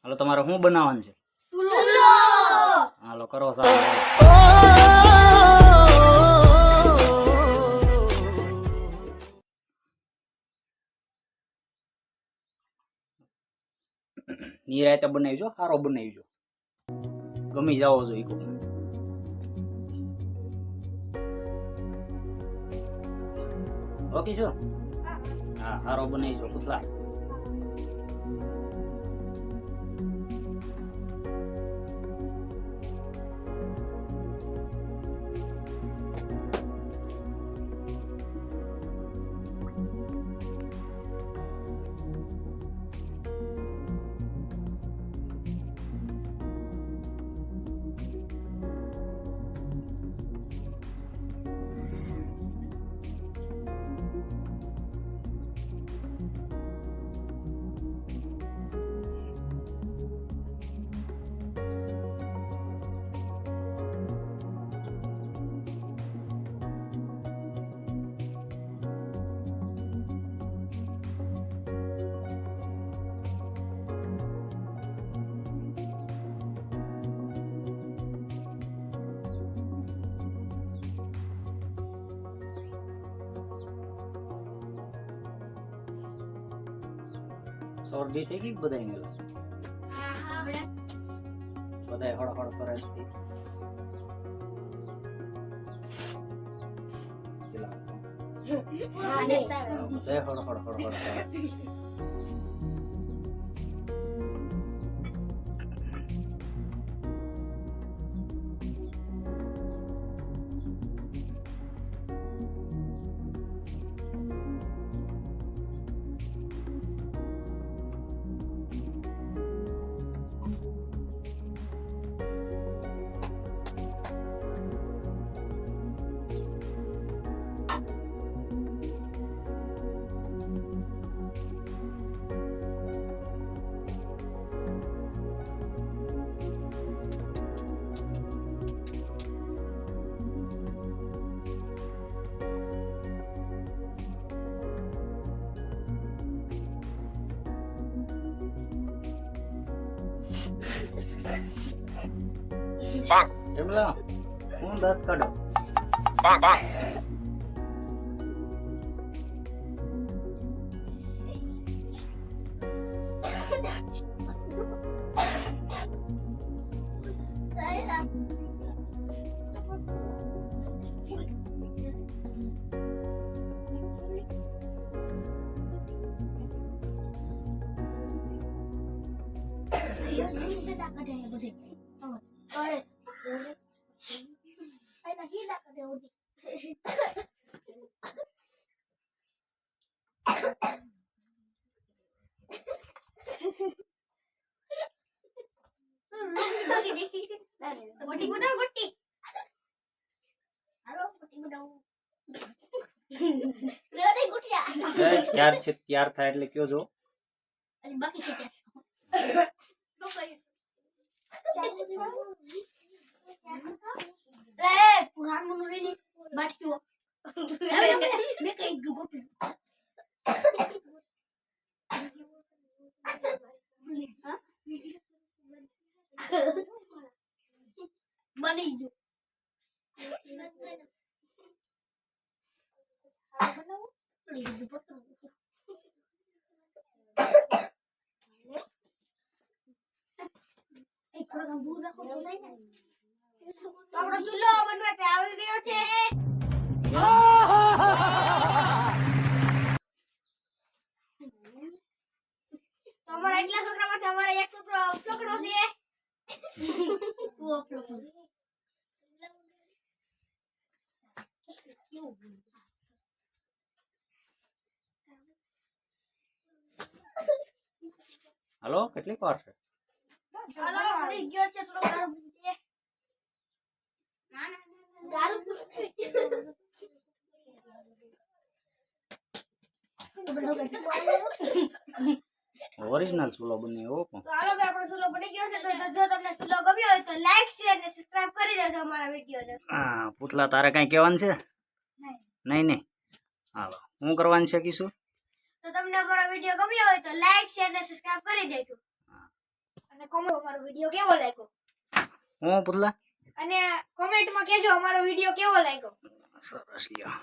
હાલો તમારે શું બનાવવાનું છે? હાલો કરો સાહેબ. નિરાયતે બનાવીજો, સારો બનાવીજો, ગમી જાવો જોઈએ કોક. ઓકે છો? હા સારો બનાવીજો પુતલા. શરદી થઈ ગઈ બધાને? બધાય હળહળ કરે છે. બધાય હળહળ કરે. એમલા હું દાંત કાઢો. ત્યાર છે, ત્યાર થાય એટલે કયો જો. બની ગયું. આપણો ચૂલો બનવા આવી ગયો છે. તમારા એટલા છોકરામાંથી અમારે એક છોકરો પકડો છે. હાલો કેટલીક વાર છે? હાલો બની ગયો છે થોડો દારૂ પીએ. દારૂ ઓરિજિનલ ચૂલો બનાવ્યો પણ. તો હાલો ભાઈ આપણો ચૂલો બની ગયો છે. તો જો તમને ચૂલો ગમ્યો હોય તો લાઈક શેર અને સબસ્ક્રાઇબ કરી દેજો અમારા વિડીયોને. હા પુતલા તારે કઈ કહેવાનું છે? નહીં નહીં. હાલો હું કરવાનું છે કીશું? તો તમને અમારો વિડીયો ગમ્યો હોય તો લાઈક શેર અને સબસ્ક્રાઇબ કરી દેજો. અમારો વિડિયો કેવો લાગ્યો હું પુતલા અને કોમેન્ટમાં કહેજો અમારો વિડિયો કેવો લાગ્યો. સરસ લ્યો.